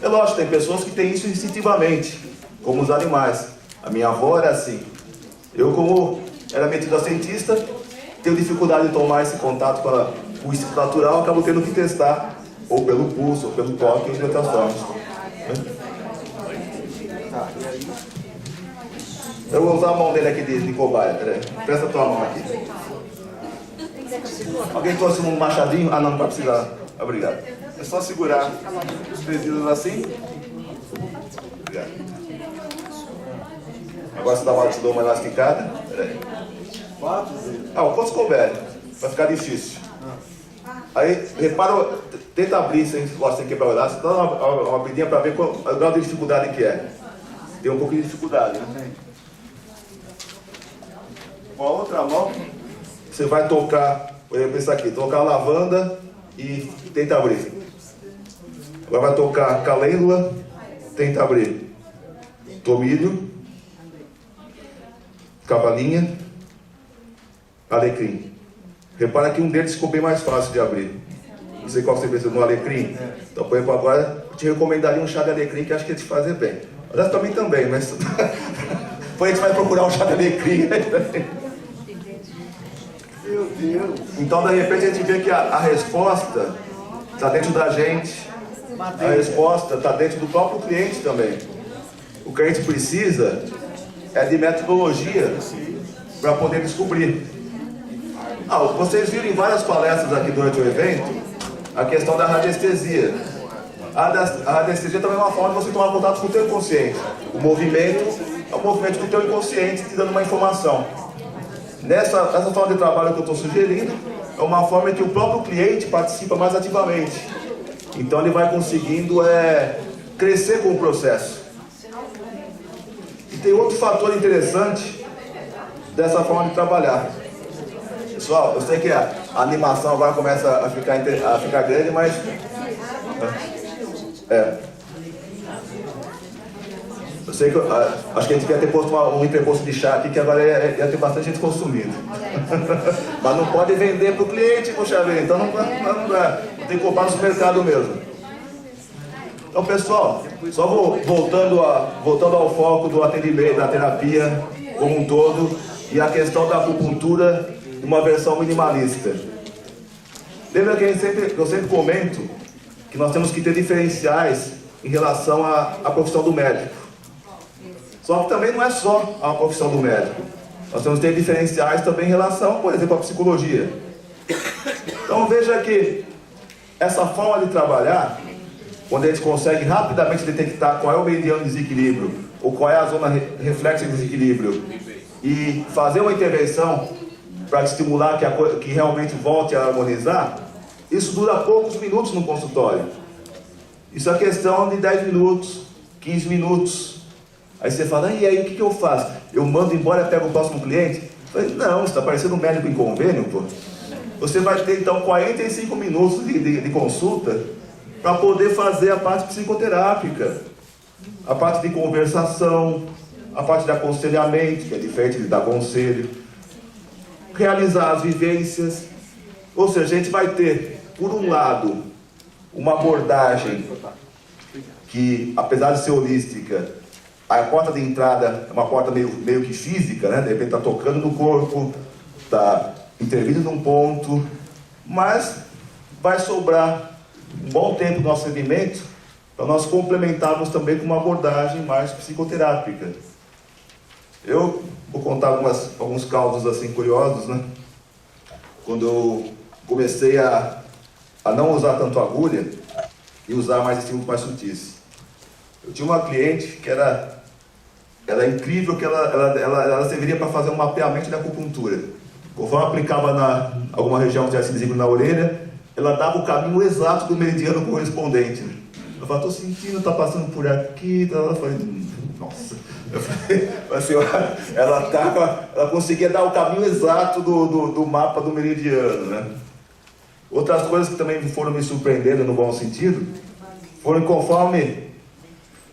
É lógico, tem pessoas que têm isso instintivamente, como os animais. A minha avó era assim. Eu, como era metido a cientista, tenho dificuldade de tomar esse contato com o instinto natural, acabo tendo que testar, ou pelo pulso, ou pelo toque, ou de outras formas. Eu vou usar a mão dele aqui de cobaia, peraí. Presta a tua mão aqui. Alguém trouxe um machadinho? Ah, não vai precisar. Obrigado. É só segurar os 3 dedos assim. Obrigado. Agora você te dou uma elasticada. Peraí. O quanto couber? Vai ficar difícil. Aí, repara, tenta abrir sem quebrar o elástico. Dá uma abridinha para ver qual o grau de dificuldade que é. Tem um pouco de dificuldade, né? Com a outra mão, você vai tocar, vou pensar aqui, tocar a lavanda e tenta abrir. Agora vai tocar calêndula, tenta abrir. Tomilho, cavalinha, alecrim. Repara que um deles ficou bem mais fácil de abrir. Não sei qual você pensa no alecrim. Então, por exemplo, agora eu te recomendaria um chá de alecrim que acho que ia te fazer bem. Aliás, para mim também, mas depois a gente vai procurar um chá de alecrim. Meu Deus. Então, de repente, a gente vê que a resposta está dentro da gente. A resposta está dentro do próprio cliente também. O que a gente precisa é de metodologia para poder descobrir. Vocês viram em várias palestras aqui durante o evento a questão da radiestesia. A radiestesia também é uma forma de você tomar contato com o teu inconsciente. O movimento é o movimento do teu inconsciente te dando uma informação. Essa forma de trabalho que eu estou sugerindo é uma forma em que o próprio cliente participa mais ativamente. Então ele vai conseguindo crescer com o processo. E tem outro fator interessante dessa forma de trabalhar. Pessoal, eu sei que a animação agora começa a ficar grande, mas... Eu sei que acho que a gente devia ter posto um entreposto de chá aqui, que agora ia ter bastante gente consumindo. Mas não pode vender para o cliente, poxa vida, então não dá. Tem que comprar no supermercado mesmo. Então, pessoal, só voltando ao foco do atendimento, da terapia como um todo, e a questão da acupuntura de uma versão minimalista. Lembra que eu sempre comento que nós temos que ter diferenciais em relação à profissão do médico. Só que também não é só a profissão do médico. Nós temos que ter diferenciais também em relação, por exemplo, à psicologia. Então veja que essa forma de trabalhar, quando a gente consegue rapidamente detectar qual é o meridiano de desequilíbrio, ou qual é a zona reflexa de desequilíbrio, e fazer uma intervenção para estimular que realmente volte a harmonizar, isso dura poucos minutos no consultório. Isso é questão de 10 minutos, 15 minutos. Aí você fala, e aí o que eu faço? Eu mando embora e pego o próximo cliente? Eu falei, não, você está parecendo um médico em convênio, pô. Você vai ter então 45 minutos de consulta para poder fazer a parte psicoterápica, a parte de conversação, a parte de aconselhamento, que é diferente de dar conselho, realizar as vivências. Ou seja, a gente vai ter, por um lado, uma abordagem que, apesar de ser holística, a porta de entrada é uma porta meio que física, né? De repente está tocando no corpo, está intervindo num ponto, mas vai sobrar um bom tempo do nosso segmento para nós complementarmos também com uma abordagem mais psicoterápica. Eu vou contar alguns causos assim curiosos, né? Quando eu comecei a não usar tanto agulha e usar mais estímulos mais sutis. Eu tinha uma cliente que era incrível, que ela serviria para fazer um mapeamento da acupuntura. Conforme aplicava em alguma região que tivesse desequilíbrio na orelha, ela dava o caminho exato do meridiano correspondente. Eu falei, estou sentindo, está passando por aqui. Ela falou, nossa. Eu falei, assim, ela conseguia dar o caminho exato do mapa do meridiano, né? Outras coisas que também foram me surpreendendo no bom sentido, foram conforme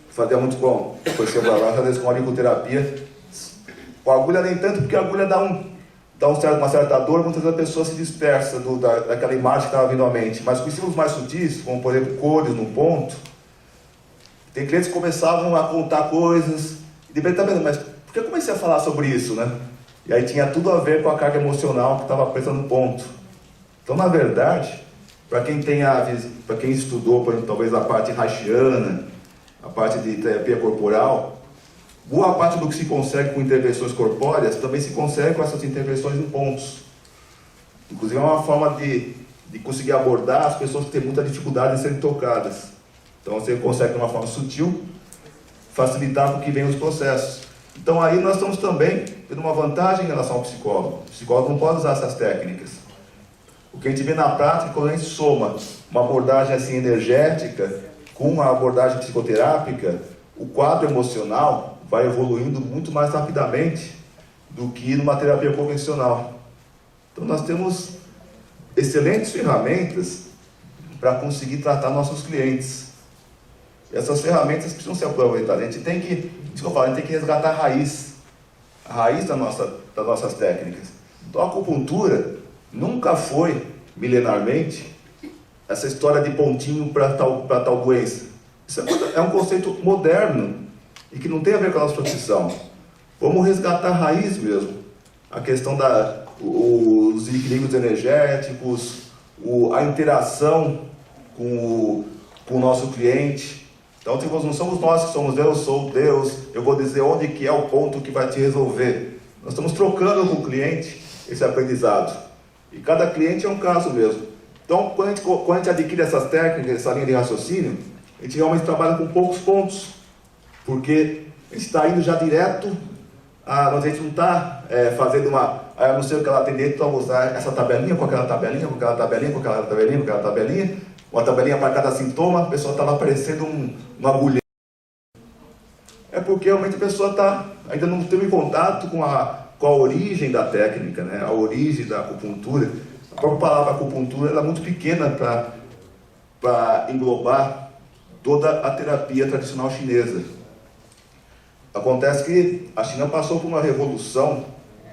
fazia muito bom, depois que eu vou lá fazer com auriculoterapia, com a agulha nem tanto, porque a agulha dá uma certa dor, muitas vezes a pessoa se dispersa daquela imagem que estava vindo à mente, mas com estímulos mais sutis, como por exemplo cores no ponto, tem clientes que começavam a contar coisas, e de repente, tá vendo, mas por que eu comecei a falar sobre isso, né? E aí tinha tudo a ver com a carga emocional que estava prestando no ponto. Então, na verdade, para quem estudou, por exemplo, talvez a parte haitiana, a parte de terapia corporal, boa parte do que se consegue com intervenções corpóreas também se consegue com essas intervenções em pontos. Inclusive é uma forma de conseguir abordar as pessoas que têm muita dificuldade em serem tocadas. Então você consegue de uma forma sutil facilitar com que venham os processos. Então aí nós estamos também tendo uma vantagem em relação ao psicólogo. O psicólogo não pode usar essas técnicas. O que a gente vê na prática, quando a gente soma uma abordagem assim energética com uma abordagem psicoterápica, o quadro emocional vai evoluindo muito mais rapidamente do que numa terapia convencional. Então nós temos excelentes ferramentas para conseguir tratar nossos clientes. E essas ferramentas precisam ser aproveitadas. A gente tem que resgatar a raiz das nossas técnicas. Então a acupuntura nunca foi, milenarmente, essa história de pontinho para tal doença. Isso é um conceito moderno e que não tem a ver com a nossa profissão. Vamos resgatar a raiz mesmo. A questão os equilíbrios energéticos, a interação com o nosso cliente. Então, não somos nós que somos Deus, sou Deus, eu vou dizer onde que é o ponto que vai te resolver. Nós estamos trocando com o cliente esse aprendizado. E cada cliente é um caso mesmo. Então, quando a gente adquire essas técnicas, essa linha de raciocínio, a gente realmente trabalha com poucos pontos, porque a gente está indo já direto, a gente não está fazendo eu não sei o que ela atendente, então vou usar essa tabelinha, com aquela tabelinha, com aquela tabelinha, com aquela tabelinha, com aquela tabelinha, uma tabelinha para cada sintoma, a pessoa está lá parecendo uma agulha. É porque realmente a pessoa ainda não teve contato com a origem da técnica, né? A origem da acupuntura. A própria palavra acupuntura ela é muito pequena para englobar toda a terapia tradicional chinesa. Acontece que a China passou por uma revolução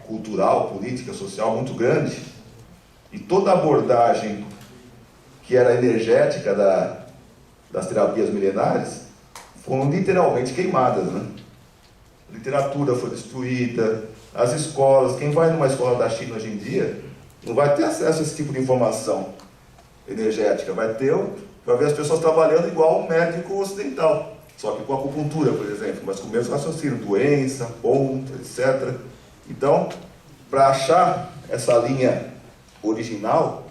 cultural, política, social muito grande, e toda a abordagem que era energética das terapias milenares foram literalmente queimadas, né? A literatura foi destruída, as escolas, quem vai numa escola da China hoje em dia não vai ter acesso a esse tipo de informação energética, vai ver as pessoas trabalhando igual um médico ocidental, só que com acupuntura, por exemplo, mas com o mesmo raciocínio, doença, ponto, etc. Então, para achar essa linha original,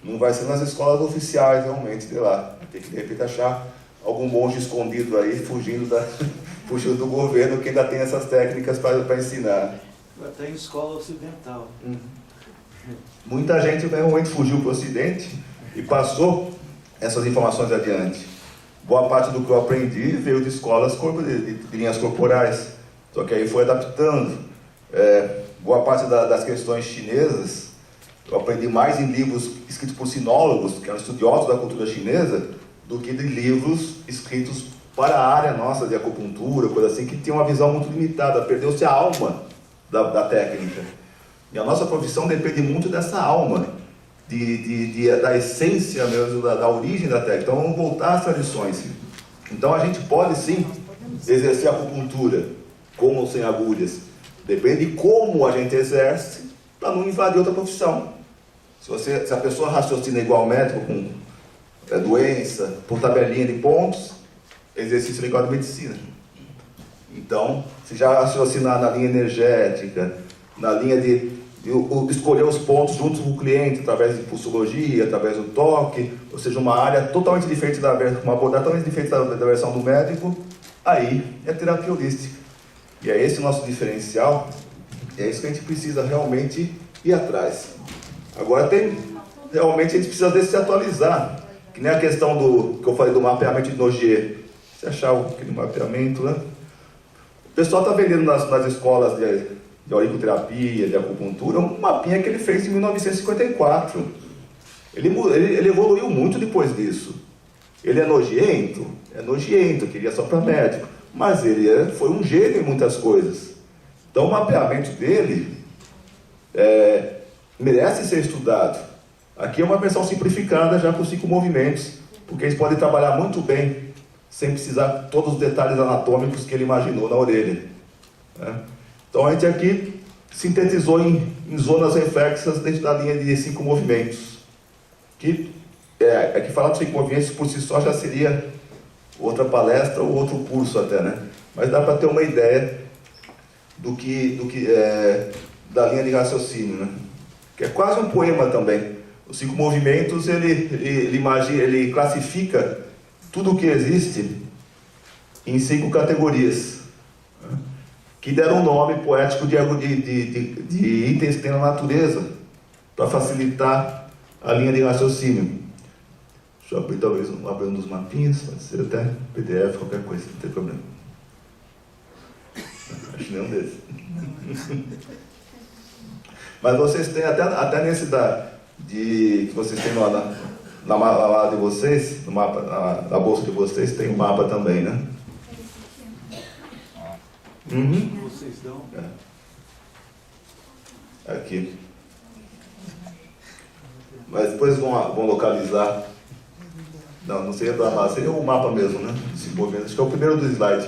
não vai ser nas escolas oficiais realmente de lá, vai ter que de repente achar algum monge escondido aí, fugindo do governo, que ainda tem essas técnicas para ensinar. Até em escola ocidental. Muita gente realmente fugiu para o Ocidente e passou essas informações adiante. Boa parte do que eu aprendi veio de escolas de linhas corporais, só que aí foi adaptando. Boa parte das questões chinesas eu aprendi mais em livros escritos por sinólogos, que eram estudiosos da cultura chinesa, do que de livros escritos para a área nossa de acupuntura, coisa assim, que tinha uma visão muito limitada, perdeu-se a alma da técnica. E a nossa profissão depende muito dessa alma, da essência mesmo, da origem da técnica. Então vamos voltar às tradições. Então a gente pode sim exercer a acupuntura, com ou sem agulhas. Depende de como a gente exerce, para não invadir outra profissão. Se a pessoa raciocina igual ao médico, com doença, por tabelinha de pontos, exercício legal de medicina. Então, se já raciocinar na linha energética, na linha de escolher os pontos juntos com o cliente, através de pulsologia, através do toque, ou seja, uma área totalmente diferente uma abordagem totalmente diferente da versão do médico, aí é terapia holística. E é esse o nosso diferencial, e é isso que a gente precisa realmente ir atrás. Agora realmente a gente precisa se atualizar, que nem a questão que eu falei do mapeamento de Nogier. Você achar aquele mapeamento, né? O pessoal está vendendo nas escolas de auriculoterapia, de acupuntura, um mapinha que ele fez em 1954. Ele evoluiu muito depois disso. Ele é nojento? É nojento, queria só para médico. Mas ele foi um gênio em muitas coisas. Então o mapeamento dele merece ser estudado. Aqui é uma versão simplificada já com 5 movimentos, porque eles podem trabalhar muito bem, sem precisar todos os detalhes anatômicos que ele imaginou na orelha. Então a gente aqui sintetizou em zonas reflexas dentro da linha de 5 movimentos. Que falar de 5 movimentos por si só já seria outra palestra ou outro curso até, né? Mas dá para ter uma ideia da linha de raciocínio, né? Que é quase um poema também. Os 5 movimentos, ele classifica tudo o que existe em 5 categorias, né? Que deram um nome poético de itens que tem na natureza, para facilitar a linha de raciocínio. Deixa eu abrir talvez um dos mapinhas, pode ser até PDF, qualquer coisa, não tem problema. Acho nenhum desses. Mas vocês têm até nesse que vocês têm lá de vocês, no mapa, na bolsa de vocês, tem um mapa também, né? Vocês dão? Aqui. Mas depois vão localizar. Não seria do mapa, seria o mapa mesmo, né? Esse movimento. Acho que é o primeiro do slide.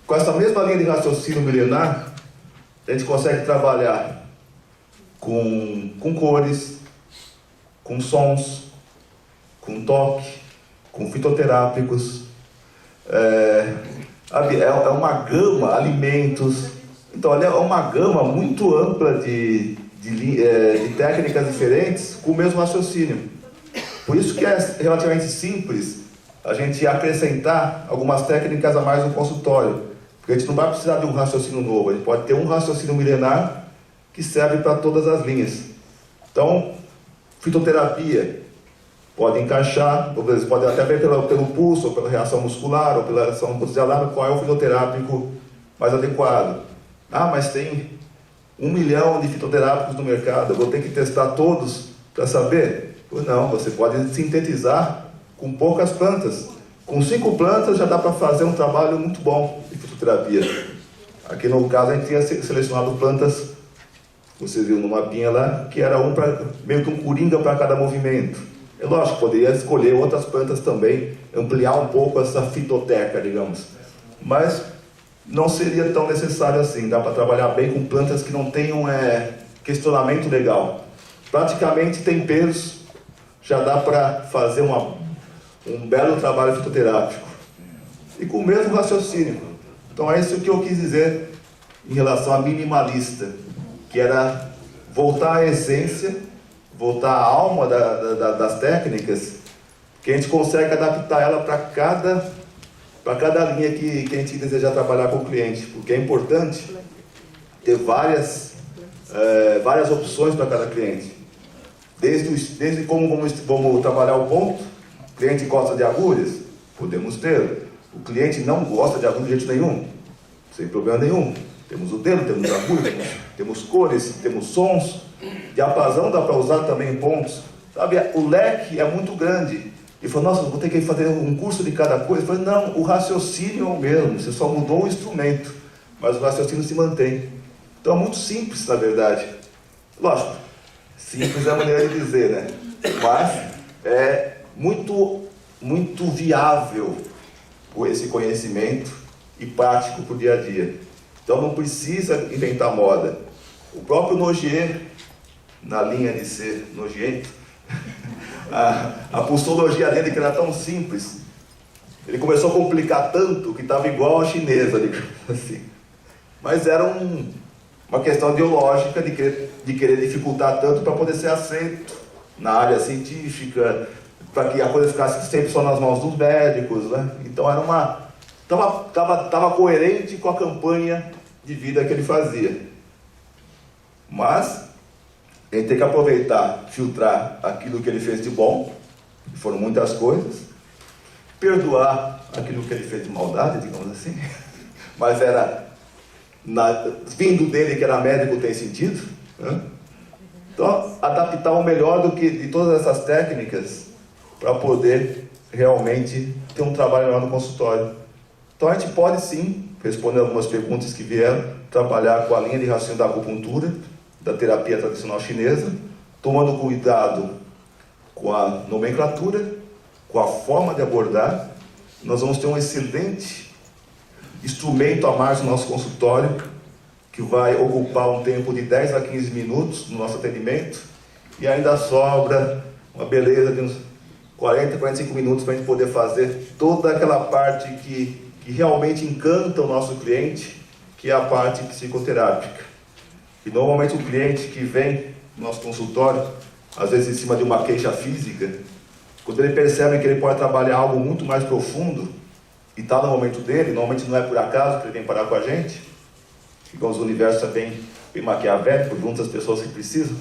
Com essa mesma linha de raciocínio milenar, a gente consegue trabalhar com cores, com sons, com toque, com fitoterápicos. É uma gama, alimentos. Então, é uma gama muito ampla de técnicas diferentes com o mesmo raciocínio. Por isso que é relativamente simples a gente acrescentar algumas técnicas a mais no consultório. Porque a gente não vai precisar de um raciocínio novo, a gente pode ter um raciocínio milenar que serve para todas as linhas. Então, fitoterapia pode encaixar, vocês podem até ver pelo pulso, ou pela reação muscular, ou pela reação muscular, qual é o fitoterápico mais adequado. Mas tem 1 milhão de fitoterápicos no mercado, eu vou ter que testar todos para saber? Pois não, você pode sintetizar com poucas plantas Com 5 plantas já dá para fazer um trabalho muito bom de fitoterapia. Aqui no caso a gente tinha selecionado plantas, você viu no mapinha lá, que era meio que um coringa para cada movimento. É lógico, poderia escolher outras plantas também, ampliar um pouco essa fitoteca, digamos. Mas não seria tão necessário assim, dá para trabalhar bem com plantas que não tenham questionamento legal. Praticamente temperos, já dá para fazer um belo trabalho fitoterápico. E com o mesmo raciocínio. Então é isso que eu quis dizer em relação a minimalista, que era voltar à essência, voltar à alma das técnicas, que a gente consegue adaptar ela para cada linha que a gente desejar trabalhar com o cliente, porque é importante ter várias opções para cada cliente. Desde como vamos trabalhar o ponto. O cliente gosta de agulhas? Podemos ter. O cliente não gosta de agulha de jeito nenhum? Sem problema nenhum. Temos o dedo, temos agulha, temos cores, temos sons. Diapasão dá para usar também em pontos. Sabe, o leque é muito grande. E falou, nossa, vou ter que fazer um curso de cada coisa. Eu falei, não, o raciocínio é o mesmo. Você só mudou o instrumento, mas o raciocínio se mantém. Então é muito simples, na verdade. Lógico, simples é a maneira de dizer, né? Mas é muito viável esse conhecimento e prático para o dia a dia. Então não precisa inventar moda. O próprio Nogier, na linha de ser nojento, a postologia dele, que era tão simples, ele começou a complicar tanto que estava igual a chinesa, assim. Mas era uma questão ideológica de querer dificultar tanto para poder ser aceito na área científica, para que a coisa ficasse sempre só nas mãos dos médicos, né? Então era estava coerente com a campanha de vida que ele fazia. Mas a gente tem que aproveitar, filtrar aquilo que ele fez de bom, que foram muitas coisas, perdoar aquilo que ele fez de maldade, digamos assim, mas vindo dele que era médico tem sentido, né? Então adaptar o melhor de todas essas técnicas para poder realmente ter um trabalho melhor no consultório. Então a gente pode sim, responder algumas perguntas que vieram, trabalhar com a linha de raciocínio da acupuntura, da terapia tradicional chinesa, tomando cuidado com a nomenclatura, com a forma de abordar. Nós vamos ter um excelente instrumento à margem do nosso consultório, que vai ocupar um tempo de 10 a 15 minutos no nosso atendimento, e ainda sobra uma beleza de uns 40, 45 minutos para a gente poder fazer toda aquela parte que realmente encanta o nosso cliente, que é a parte psicoterápica. E normalmente o cliente que vem no nosso consultório, às vezes em cima de uma queixa física, quando ele percebe que ele pode trabalhar algo muito mais profundo, e está no momento dele, normalmente não é por acaso que ele vem parar com a gente, digamos, o universo é bem maquiavélico, junta as pessoas que precisam,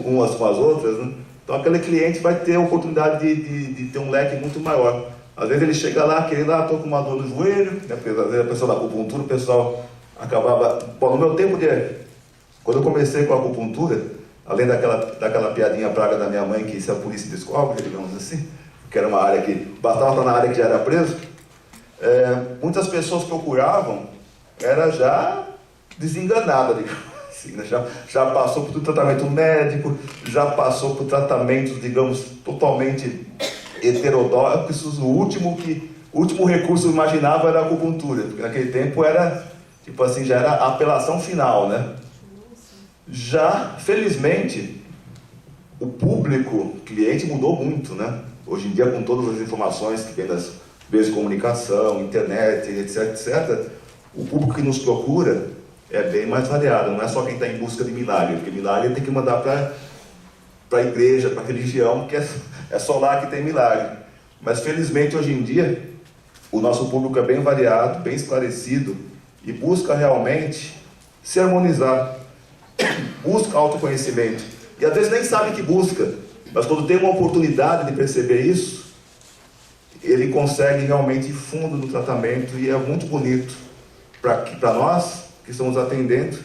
umas com as outras, né? Então aquele cliente vai ter a oportunidade de ter um leque muito maior. Às vezes ele chega lá, querendo, estou com uma dor no joelho, né? Porque às vezes a pessoa da acupuntura, o pessoal acabava... Bom, no meu tempo quando eu comecei com a acupuntura, além daquela piadinha praga da minha mãe, que se a polícia descobre, digamos assim, que era uma área que bastava estar na área que já era preso, muitas pessoas procuravam, era já desenganada, digamos assim, né? Já passou por tratamento médico, já passou por tratamentos, digamos, totalmente heterodóxicos. O último recurso imaginável era a acupuntura, porque naquele tempo era, tipo assim, já era a apelação final, né? Já, felizmente, o público, cliente mudou muito, né? Hoje em dia, com todas as informações que vem das meios de comunicação, internet, etc., o público que nos procura é bem mais variado. Não é só quem está em busca de milagre, porque milagre tem que mandar para a igreja, para a religião, que é só lá que tem milagre. Mas, felizmente, hoje em dia, o nosso público é bem variado, bem esclarecido, e busca realmente se harmonizar, busca autoconhecimento. E às vezes nem sabe que busca, mas quando tem uma oportunidade de perceber isso, ele consegue realmente ir fundo no tratamento, e é muito bonito para nós que estamos atendendo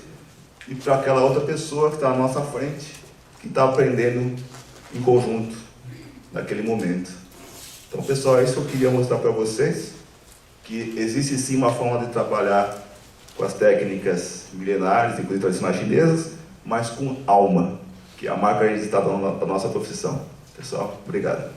e para aquela outra pessoa que está à nossa frente, que está aprendendo em conjunto naquele momento. Então, pessoal, é isso que eu queria mostrar para vocês, que existe sim uma forma de trabalhar com as técnicas milenares, inclusive tradicionais chinesas, mas com alma, que é a marca registrada da nossa profissão. Pessoal, obrigado.